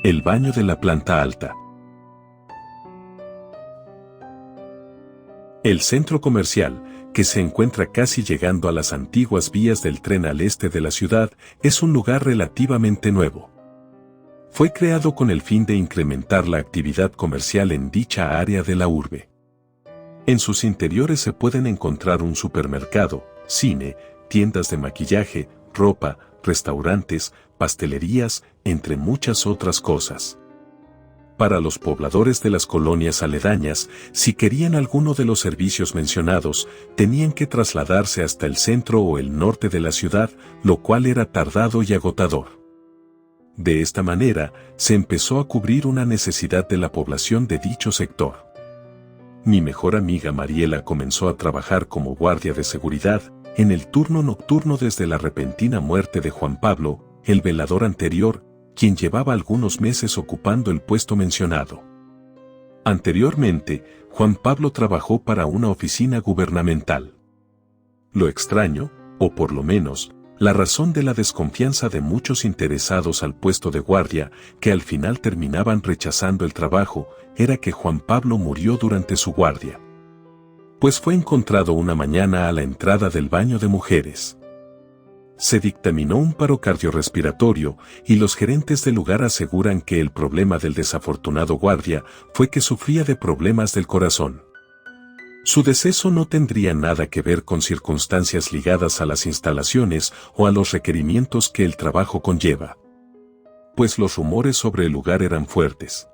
El baño de la planta alta. El centro comercial, que se encuentra casi llegando a las antiguas vías del tren al este de la ciudad, es un lugar relativamente nuevo. Fue creado con el fin de incrementar la actividad comercial en dicha área de la urbe. En sus interiores se pueden encontrar un supermercado, cine, tiendas de maquillaje, ropa, restaurantes, pastelerías, entre muchas otras cosas. Para los pobladores de las colonias aledañas, si querían alguno de los servicios mencionados, tenían que trasladarse hasta el centro o el norte de la ciudad, lo cual era tardado y agotador. De esta manera, se empezó a cubrir una necesidad de la población de dicho sector. Mi mejor amiga Mariela comenzó a trabajar como guardia de seguridad en el turno nocturno desde la repentina muerte de Juan Pablo, el velador anterior, quien llevaba algunos meses ocupando el puesto mencionado. Anteriormente, Juan Pablo trabajó para una oficina gubernamental. Lo extraño, o por lo menos, la razón de la desconfianza de muchos interesados al puesto de guardia, que al final terminaban rechazando el trabajo, era que Juan Pablo murió durante su guardia. Pues fue encontrado una mañana a la entrada del baño de mujeres. Se dictaminó un paro cardiorrespiratorio y los gerentes del lugar aseguran que el problema del desafortunado guardia fue que sufría de problemas del corazón. Su deceso no tendría nada que ver con circunstancias ligadas a las instalaciones o a los requerimientos que el trabajo conlleva. Pues los rumores sobre el lugar eran fuertes.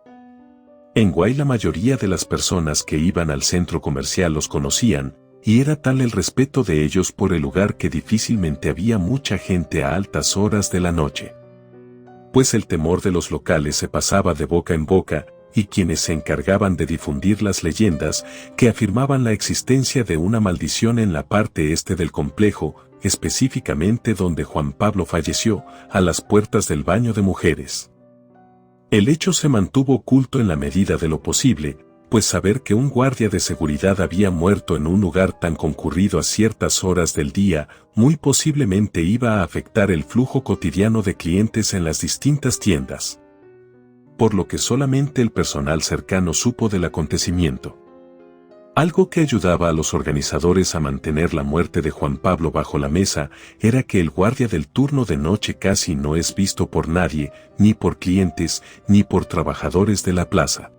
En Guay la mayoría de las personas que iban al centro comercial los conocían, y era tal el respeto de ellos por el lugar que difícilmente había mucha gente a altas horas de la noche. Pues el temor de los locales se pasaba de boca en boca, y quienes se encargaban de difundir las leyendas que afirmaban la existencia de una maldición en la parte este del complejo, específicamente donde Juan Pablo falleció, a las puertas del baño de mujeres. El hecho se mantuvo oculto en la medida de lo posible, pues saber que un guardia de seguridad había muerto en un lugar tan concurrido a ciertas horas del día, muy posiblemente iba a afectar el flujo cotidiano de clientes en las distintas tiendas. Por lo que solamente el personal cercano supo del acontecimiento. Algo que ayudaba a los organizadores a mantener la muerte de Juan Pablo bajo la mesa era que el guardia del turno de noche casi no es visto por nadie, ni por clientes, ni por trabajadores de la plaza.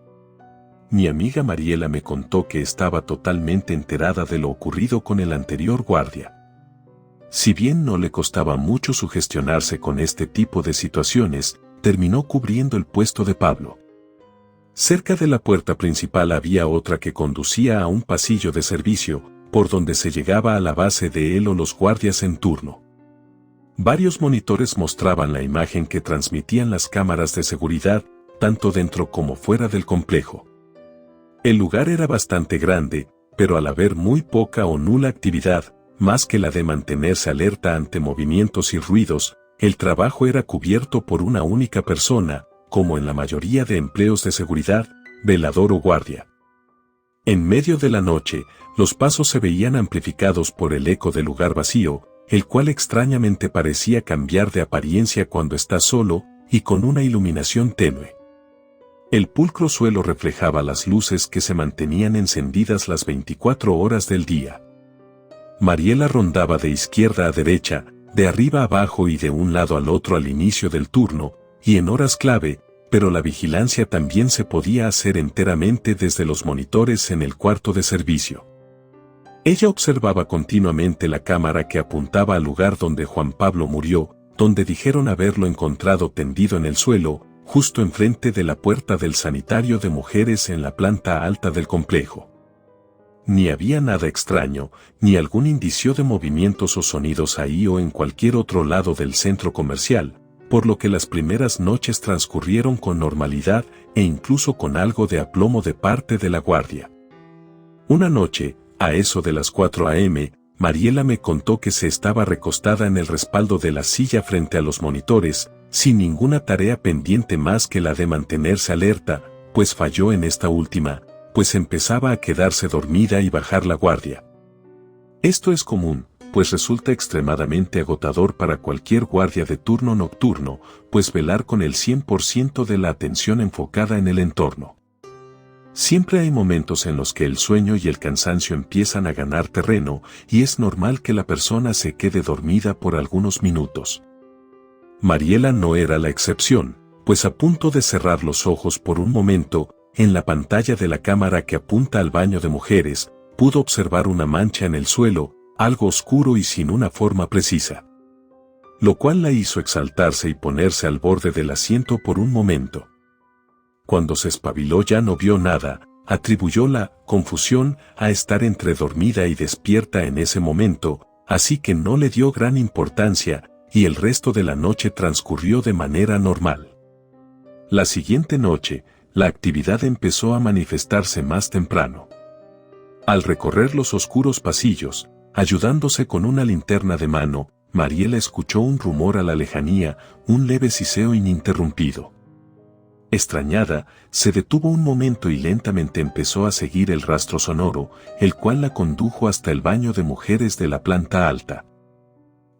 Mi amiga Mariela me contó que estaba totalmente enterada de lo ocurrido con el anterior guardia. Si bien no le costaba mucho sugestionarse con este tipo de situaciones, terminó cubriendo el puesto de Pablo. Cerca de la puerta principal había otra que conducía a un pasillo de servicio, por donde se llegaba a la base de él o los guardias en turno. Varios monitores mostraban la imagen que transmitían las cámaras de seguridad, tanto dentro como fuera del complejo. El lugar era bastante grande, pero al haber muy poca o nula actividad, más que la de mantenerse alerta ante movimientos y ruidos, el trabajo era cubierto por una única persona, como en la mayoría de empleos de seguridad, velador o guardia. En medio de la noche, los pasos se veían amplificados por el eco del lugar vacío, el cual extrañamente parecía cambiar de apariencia cuando está solo y con una iluminación tenue. El pulcro suelo reflejaba las luces que se mantenían encendidas las 24 horas del día. Mariela rondaba de izquierda a derecha, de arriba a abajo y de un lado al otro al inicio del turno, y en horas clave, pero la vigilancia también se podía hacer enteramente desde los monitores en el cuarto de servicio. Ella observaba continuamente la cámara que apuntaba al lugar donde Juan Pablo murió, donde dijeron haberlo encontrado tendido en el suelo, justo enfrente de la puerta del sanitario de mujeres en la planta alta del complejo. Ni había nada extraño, ni algún indicio de movimientos o sonidos ahí o en cualquier otro lado del centro comercial, por lo que las primeras noches transcurrieron con normalidad e incluso con algo de aplomo de parte de la guardia. Una noche, a eso de las 4 a.m., Mariela me contó que se estaba recostada en el respaldo de la silla frente a los monitores, sin ninguna tarea pendiente más que la de mantenerse alerta, pues falló en esta última, pues empezaba a quedarse dormida y bajar la guardia. Esto es común, pues resulta extremadamente agotador para cualquier guardia de turno nocturno, pues velar con el 100% de la atención enfocada en el entorno. Siempre hay momentos en los que el sueño y el cansancio empiezan a ganar terreno y es normal que la persona se quede dormida por algunos minutos. Mariela no era la excepción, pues a punto de cerrar los ojos por un momento, en la pantalla de la cámara que apunta al baño de mujeres, pudo observar una mancha en el suelo, algo oscuro y sin una forma precisa. Lo cual la hizo exaltarse y ponerse al borde del asiento por un momento. Cuando se espabiló ya no vio nada, atribuyó la confusión a estar entre dormida y despierta en ese momento, así que no le dio gran importancia, y el resto de la noche transcurrió de manera normal. La siguiente noche, la actividad empezó a manifestarse más temprano. Al recorrer los oscuros pasillos, ayudándose con una linterna de mano, Mariela escuchó un rumor a la lejanía, un leve siseo ininterrumpido. Extrañada, se detuvo un momento y lentamente empezó a seguir el rastro sonoro, el cual la condujo hasta el baño de mujeres de la planta alta.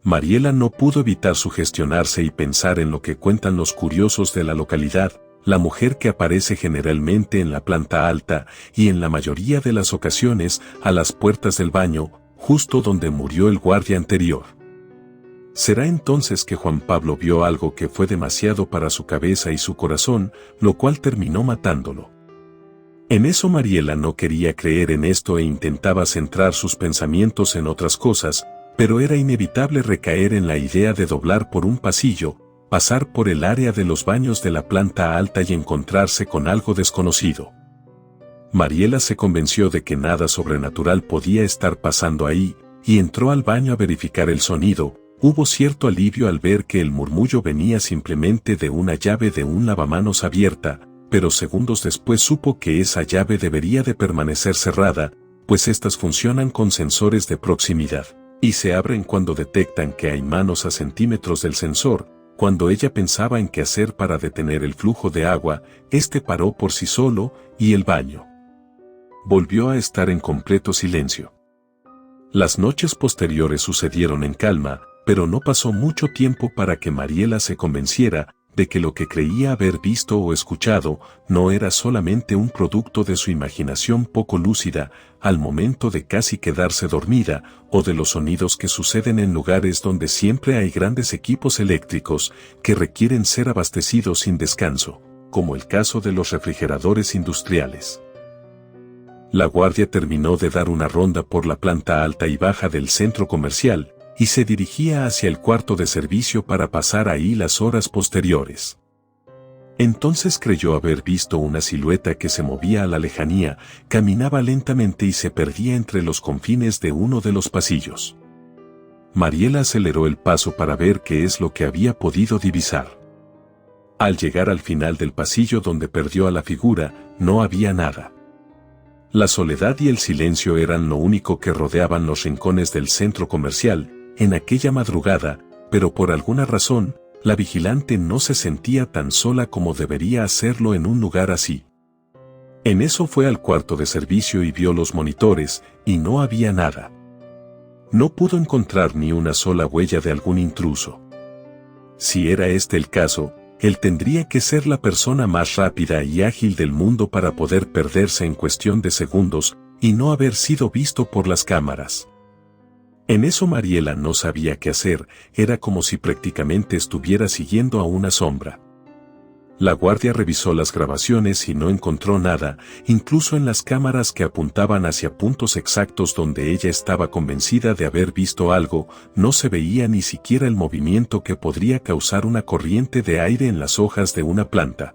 Mariela no pudo evitar sugestionarse y pensar en lo que cuentan los curiosos de la localidad, la mujer que aparece generalmente en la planta alta y en la mayoría de las ocasiones a las puertas del baño, justo donde murió el guardia anterior. ¿Será entonces que Juan Pablo vio algo que fue demasiado para su cabeza y su corazón, lo cual terminó matándolo? En eso Mariela no quería creer en esto e intentaba centrar sus pensamientos en otras cosas, pero era inevitable recaer en la idea de doblar por un pasillo, pasar por el área de los baños de la planta alta y encontrarse con algo desconocido. Mariela se convenció de que nada sobrenatural podía estar pasando ahí, y entró al baño a verificar el sonido. Hubo cierto alivio al ver que el murmullo venía simplemente de una llave de un lavamanos abierta, pero segundos después supo que esa llave debería de permanecer cerrada, pues estas funcionan con sensores de proximidad, y se abren cuando detectan que hay manos a centímetros del sensor. Cuando ella pensaba en qué hacer para detener el flujo de agua, este paró por sí solo, y el baño volvió a estar en completo silencio. Las noches posteriores sucedieron en calma, pero no pasó mucho tiempo para que Mariela se convenciera de que lo que creía haber visto o escuchado no era solamente un producto de su imaginación poco lúcida al momento de casi quedarse dormida, o de los sonidos que suceden en lugares donde siempre hay grandes equipos eléctricos que requieren ser abastecidos sin descanso, como el caso de los refrigeradores industriales. La guardia terminó de dar una ronda por la planta alta y baja del centro comercial, y se dirigía hacia el cuarto de servicio para pasar ahí las horas posteriores. Entonces creyó haber visto una silueta que se movía a la lejanía, caminaba lentamente y se perdía entre los confines de uno de los pasillos. Mariela aceleró el paso para ver qué es lo que había podido divisar. Al llegar al final del pasillo donde perdió a la figura, no había nada. La soledad y el silencio eran lo único que rodeaban los rincones del centro comercial en aquella madrugada, pero por alguna razón, la vigilante no se sentía tan sola como debería hacerlo en un lugar así. En eso fue al cuarto de servicio y vio los monitores, y no había nada. No pudo encontrar ni una sola huella de algún intruso. Si era este el caso, él tendría que ser la persona más rápida y ágil del mundo para poder perderse en cuestión de segundos y no haber sido visto por las cámaras. En eso Mariela no sabía qué hacer, era como si prácticamente estuviera siguiendo a una sombra. La guardia revisó las grabaciones y no encontró nada, incluso en las cámaras que apuntaban hacia puntos exactos donde ella estaba convencida de haber visto algo, no se veía ni siquiera el movimiento que podría causar una corriente de aire en las hojas de una planta.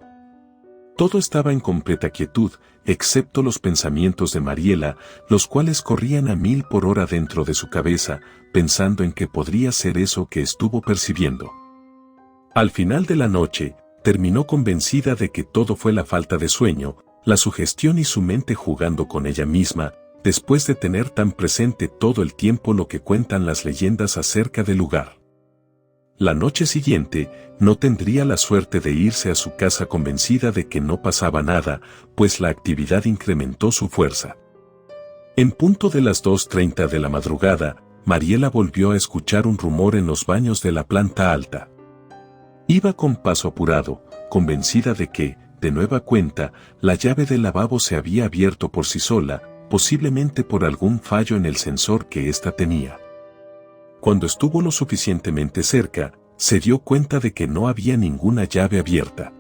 Todo estaba en completa quietud, excepto los pensamientos de Mariela, los cuales corrían a 1000 por hora dentro de su cabeza, pensando en qué podría ser eso que estuvo percibiendo. Al final de la noche, terminó convencida de que todo fue la falta de sueño, la sugestión y su mente jugando con ella misma, después de tener tan presente todo el tiempo lo que cuentan las leyendas acerca del lugar. La noche siguiente, no tendría la suerte de irse a su casa convencida de que no pasaba nada, pues la actividad incrementó su fuerza. En punto de las 2:30 de la madrugada, Mariela volvió a escuchar un rumor en los baños de la planta alta. Iba con paso apurado, convencida de que, de nueva cuenta, la llave del lavabo se había abierto por sí sola, posiblemente por algún fallo en el sensor que ésta tenía. Cuando estuvo lo suficientemente cerca, se dio cuenta de que no había ninguna llave abierta.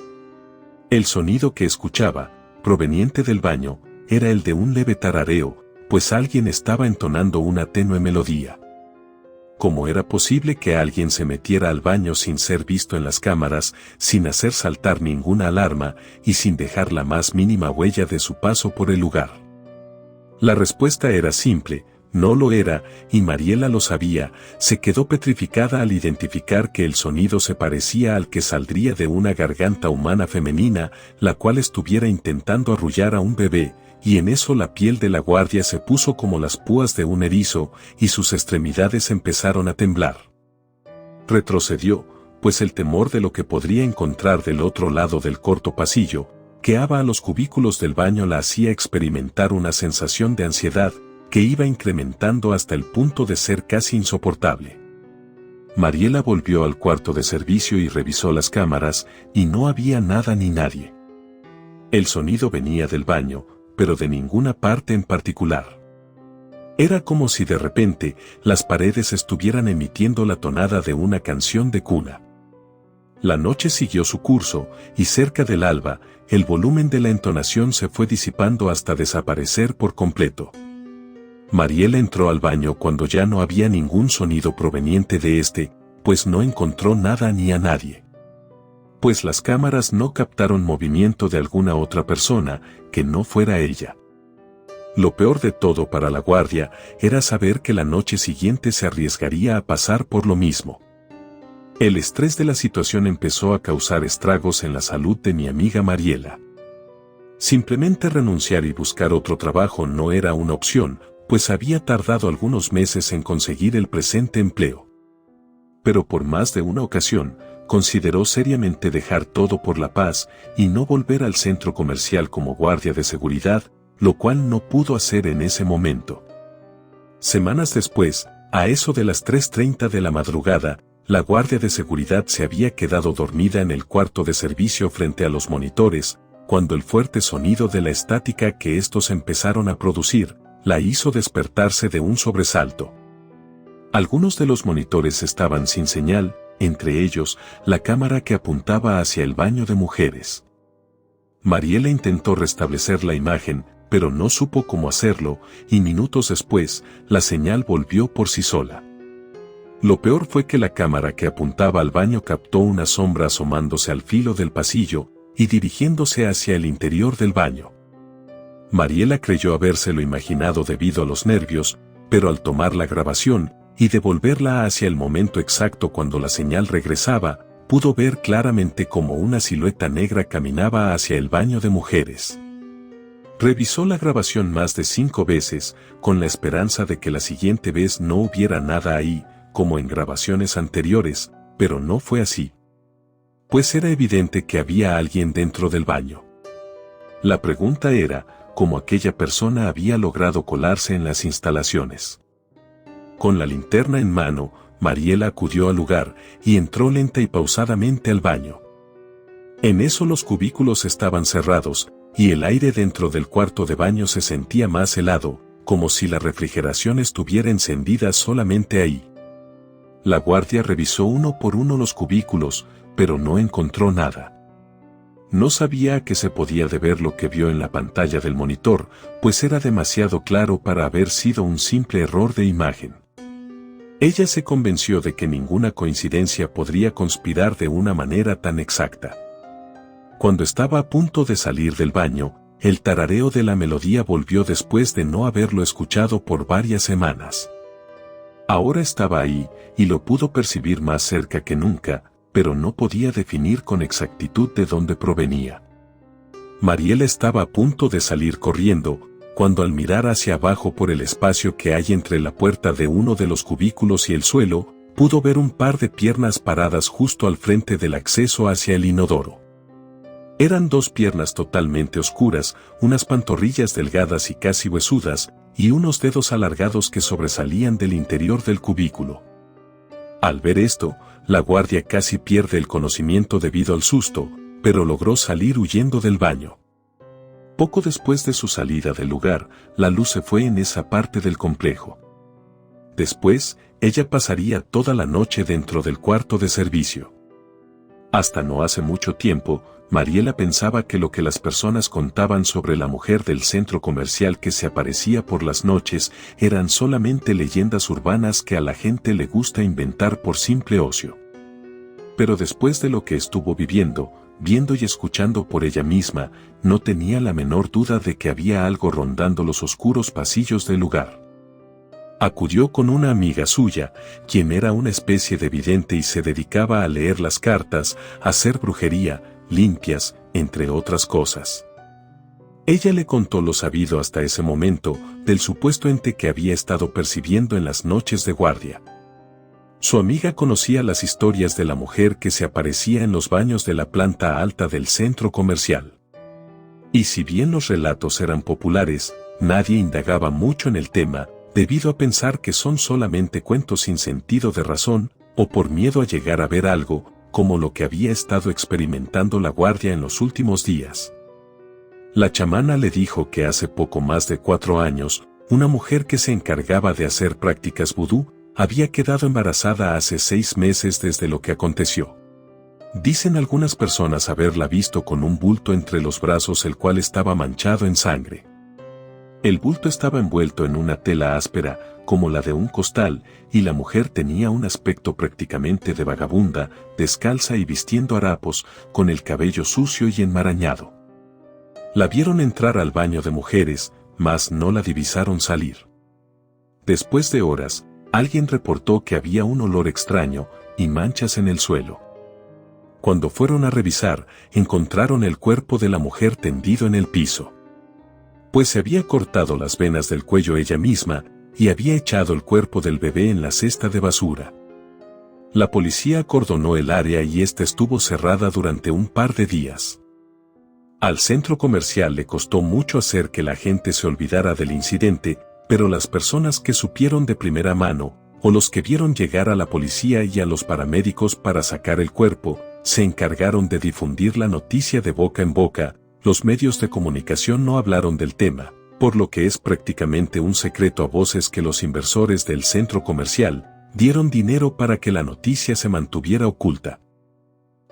El sonido que escuchaba, proveniente del baño, era el de un leve tarareo, pues alguien estaba entonando una tenue melodía. ¿Cómo era posible que alguien se metiera al baño sin ser visto en las cámaras, sin hacer saltar ninguna alarma y sin dejar la más mínima huella de su paso por el lugar? La respuesta era simple, no lo era, y Mariela lo sabía. Se quedó petrificada al identificar que el sonido se parecía al que saldría de una garganta humana femenina, la cual estuviera intentando arrullar a un bebé, y en eso la piel de la guardia se puso como las púas de un erizo, y sus extremidades empezaron a temblar. Retrocedió, pues el temor de lo que podría encontrar del otro lado del corto pasillo, que daba a los cubículos del baño, la hacía experimentar una sensación de ansiedad, que iba incrementando hasta el punto de ser casi insoportable. Mariela volvió al cuarto de servicio y revisó las cámaras, y no había nada ni nadie. El sonido venía del baño, pero de ninguna parte en particular. Era como si de repente las paredes estuvieran emitiendo la tonada de una canción de cuna. La noche siguió su curso, y cerca del alba, el volumen de la entonación se fue disipando hasta desaparecer por completo. Mariela entró al baño cuando ya no había ningún sonido proveniente de este, pues no encontró nada ni a nadie. Pues las cámaras no captaron movimiento de alguna otra persona que no fuera ella. Lo peor de todo para la guardia era saber que la noche siguiente se arriesgaría a pasar por lo mismo. El estrés de la situación empezó a causar estragos en la salud de mi amiga Mariela. Simplemente renunciar y buscar otro trabajo no era una opción, pues había tardado algunos meses en conseguir el presente empleo. Pero por más de una ocasión, consideró seriamente dejar todo por la paz y no volver al centro comercial como guardia de seguridad, lo cual no pudo hacer en ese momento. Semanas después, a eso de las 3:30 de la madrugada, la guardia de seguridad se había quedado dormida en el cuarto de servicio frente a los monitores, cuando el fuerte sonido de la estática que estos empezaron a producir, la hizo despertarse de un sobresalto. Algunos de los monitores estaban sin señal, entre ellos, la cámara que apuntaba hacia el baño de mujeres. Mariela intentó restablecer la imagen, pero no supo cómo hacerlo, y minutos después, la señal volvió por sí sola. Lo peor fue que la cámara que apuntaba al baño captó una sombra asomándose al filo del pasillo, y dirigiéndose hacia el interior del baño. Mariela creyó habérselo imaginado debido a los nervios, pero al tomar la grabación y devolverla hacia el momento exacto cuando la señal regresaba, pudo ver claramente cómo una silueta negra caminaba hacia el baño de mujeres. Revisó la grabación más de 5 veces, con la esperanza de que la siguiente vez no hubiera nada ahí, como en grabaciones anteriores, pero no fue así. Pues era evidente que había alguien dentro del baño. La pregunta era, cómo aquella persona había logrado colarse en las instalaciones. Con la linterna en mano, Mariela acudió al lugar y entró lenta y pausadamente al baño. En eso los cubículos estaban cerrados, y el aire dentro del cuarto de baño se sentía más helado, como si la refrigeración estuviera encendida solamente ahí. La guardia revisó uno por uno los cubículos, pero no encontró nada. No sabía a qué se podía deber lo que vio en la pantalla del monitor, pues era demasiado claro para haber sido un simple error de imagen. Ella se convenció de que ninguna coincidencia podría conspirar de una manera tan exacta. Cuando estaba a punto de salir del baño, el tarareo de la melodía volvió después de no haberlo escuchado por varias semanas. Ahora estaba ahí, y lo pudo percibir más cerca que nunca, pero no podía definir con exactitud de dónde provenía. Mariela estaba a punto de salir corriendo, cuando al mirar hacia abajo por el espacio que hay entre la puerta de uno de los cubículos y el suelo, pudo ver un par de piernas paradas justo al frente del acceso hacia el inodoro. Eran 2 piernas totalmente oscuras, unas pantorrillas delgadas y casi huesudas, y unos dedos alargados que sobresalían del interior del cubículo. Al ver esto, la guardia casi pierde el conocimiento debido al susto, pero logró salir huyendo del baño. Poco después de su salida del lugar, la luz se fue en esa parte del complejo. Después, ella pasaría toda la noche dentro del cuarto de servicio. Hasta no hace mucho tiempo, Mariela pensaba que lo que las personas contaban sobre la mujer del centro comercial que se aparecía por las noches eran solamente leyendas urbanas que a la gente le gusta inventar por simple ocio. Pero después de lo que estuvo viviendo, viendo y escuchando por ella misma, no tenía la menor duda de que había algo rondando los oscuros pasillos del lugar. Acudió con una amiga suya, quien era una especie de vidente y se dedicaba a leer las cartas, a hacer brujería, limpias, entre otras cosas. Ella le contó lo sabido hasta ese momento del supuesto ente que había estado percibiendo en las noches de guardia. Su amiga conocía las historias de la mujer que se aparecía en los baños de la planta alta del centro comercial. Y si bien los relatos eran populares, nadie indagaba mucho en el tema, debido a pensar que son solamente cuentos sin sentido de razón, o por miedo a llegar a ver algo, como lo que había estado experimentando la guardia en los últimos días. La chamana le dijo que hace poco más de 4 años, una mujer que se encargaba de hacer prácticas vudú, había quedado embarazada hace 6 meses desde lo que aconteció. Dicen algunas personas haberla visto con un bulto entre los brazos el cual estaba manchado en sangre. El bulto estaba envuelto en una tela áspera, como la de un costal, y la mujer tenía un aspecto prácticamente de vagabunda, descalza y vistiendo harapos, con el cabello sucio y enmarañado. La vieron entrar al baño de mujeres, mas no la divisaron salir. Después de horas, alguien reportó que había un olor extraño y manchas en el suelo. Cuando fueron a revisar, encontraron el cuerpo de la mujer tendido en el piso. Pues se había cortado las venas del cuello ella misma y había echado el cuerpo del bebé en la cesta de basura. La policía acordonó el área y esta estuvo cerrada durante un par de días. Al centro comercial le costó mucho hacer que la gente se olvidara del incidente, pero las personas que supieron de primera mano, o los que vieron llegar a la policía y a los paramédicos para sacar el cuerpo, se encargaron de difundir la noticia de boca en boca. Los medios de comunicación no hablaron del tema, por lo que es prácticamente un secreto a voces que los inversores del centro comercial dieron dinero para que la noticia se mantuviera oculta.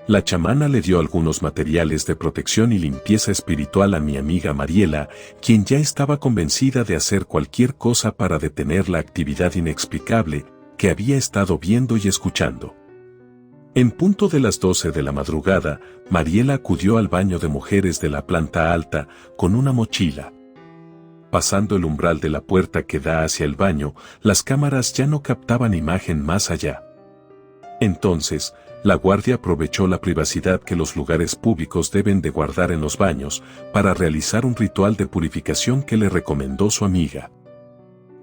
La chamana le dio algunos materiales de protección y limpieza espiritual a mi amiga Mariela, quien ya estaba convencida de hacer cualquier cosa para detener la actividad inexplicable que había estado viendo y escuchando. En punto de las 12 de la madrugada, Mariela acudió al baño de mujeres de la planta alta con una mochila. Pasando el umbral de la puerta que da hacia el baño, las cámaras ya no captaban imagen más allá. Entonces, la guardia aprovechó la privacidad que los lugares públicos deben de guardar en los baños para realizar un ritual de purificación que le recomendó su amiga.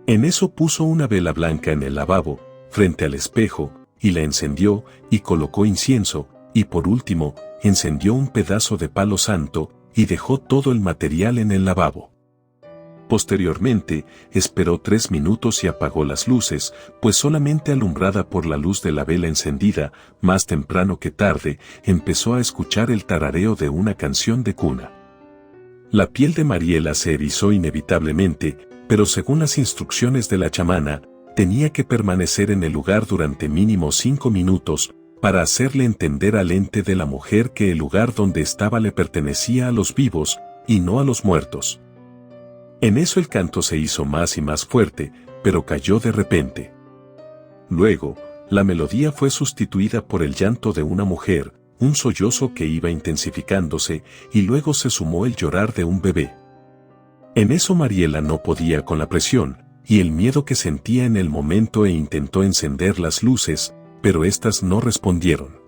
En eso puso una vela blanca en el lavabo, frente al espejo, y la encendió, y colocó incienso, y por último, encendió un pedazo de palo santo, y dejó todo el material en el lavabo. Posteriormente, esperó 3 minutos y apagó las luces, pues solamente alumbrada por la luz de la vela encendida, más temprano que tarde, empezó a escuchar el tarareo de una canción de cuna. La piel de Mariela se erizó inevitablemente, pero según las instrucciones de la chamana, tenía que permanecer en el lugar durante mínimo 5 minutos, para hacerle entender al ente de la mujer que el lugar donde estaba le pertenecía a los vivos, y no a los muertos. En eso el canto se hizo más y más fuerte, pero cayó de repente. Luego, la melodía fue sustituida por el llanto de una mujer, un sollozo que iba intensificándose, y luego se sumó el llorar de un bebé. En eso Mariela no podía con la presión, y el miedo que sentía en el momento e intentó encender las luces, pero éstas no respondieron.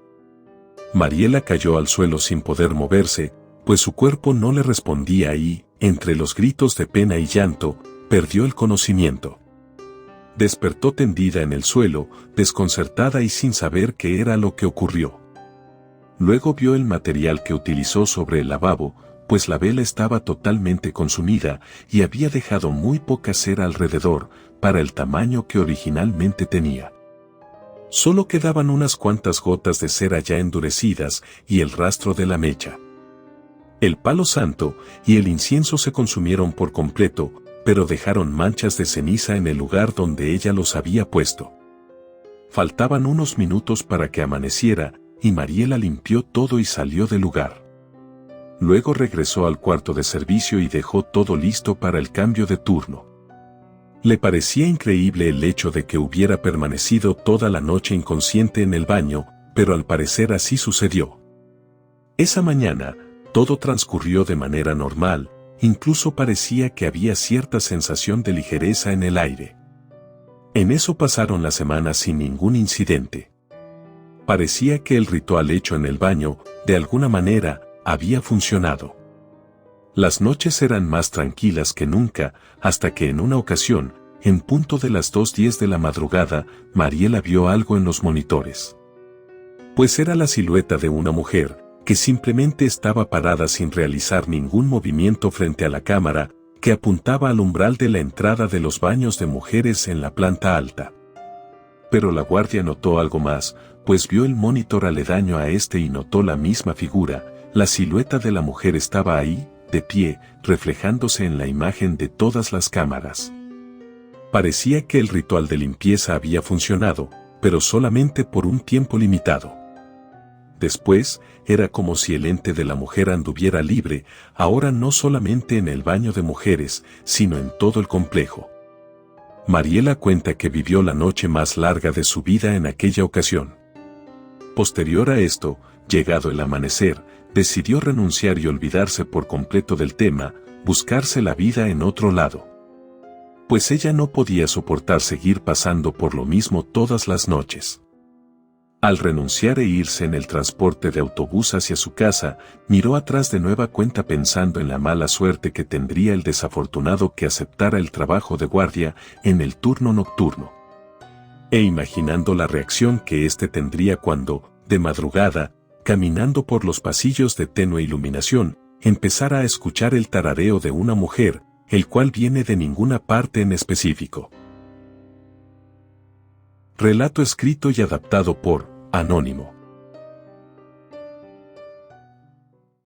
Mariela cayó al suelo sin poder moverse, pues su cuerpo no le respondía y, entre los gritos de pena y llanto, perdió el conocimiento. Despertó tendida en el suelo, desconcertada y sin saber qué era lo que ocurrió. Luego vio el material que utilizó sobre el lavabo, pues la vela estaba totalmente consumida y había dejado muy poca cera alrededor para el tamaño que originalmente tenía. Solo quedaban unas cuantas gotas de cera ya endurecidas y el rastro de la mecha. El palo santo y el incienso se consumieron por completo, pero dejaron manchas de ceniza en el lugar donde ella los había puesto. Faltaban unos minutos para que amaneciera, y Mariela limpió todo y salió del lugar. Luego regresó al cuarto de servicio y dejó todo listo para el cambio de turno. Le parecía increíble el hecho de que hubiera permanecido toda la noche inconsciente en el baño, pero al parecer así sucedió. Esa mañana, todo transcurrió de manera normal, incluso parecía que había cierta sensación de ligereza en el aire. En eso pasaron las semanas sin ningún incidente. Parecía que el ritual hecho en el baño, de alguna manera, había funcionado. Las noches eran más tranquilas que nunca, hasta que en una ocasión, en punto de las 2:10 de la madrugada, Mariela vio algo en los monitores. Pues era la silueta de una mujer, que simplemente estaba parada sin realizar ningún movimiento frente a la cámara, que apuntaba al umbral de la entrada de los baños de mujeres en la planta alta. Pero la guardia notó algo más, pues vio el monitor aledaño a este y notó la misma figura. La silueta de la mujer estaba ahí, de pie, reflejándose en la imagen de todas las cámaras. Parecía que el ritual de limpieza había funcionado, pero solamente por un tiempo limitado. Después, era como si el ente de la mujer anduviera libre, ahora no solamente en el baño de mujeres, sino en todo el complejo. Mariela cuenta que vivió la noche más larga de su vida en aquella ocasión. Posterior a esto, llegado el amanecer, decidió renunciar y olvidarse por completo del tema, buscarse la vida en otro lado. Pues ella no podía soportar seguir pasando por lo mismo todas las noches. Al renunciar e irse en el transporte de autobús hacia su casa, miró atrás de nueva cuenta pensando en la mala suerte que tendría el desafortunado que aceptara el trabajo de guardia en el turno nocturno. E imaginando la reacción que éste tendría cuando, de madrugada, caminando por los pasillos de tenue iluminación, empezara a escuchar el tarareo de una mujer, el cual viene de ninguna parte en específico. Relato escrito y adaptado por Anónimo.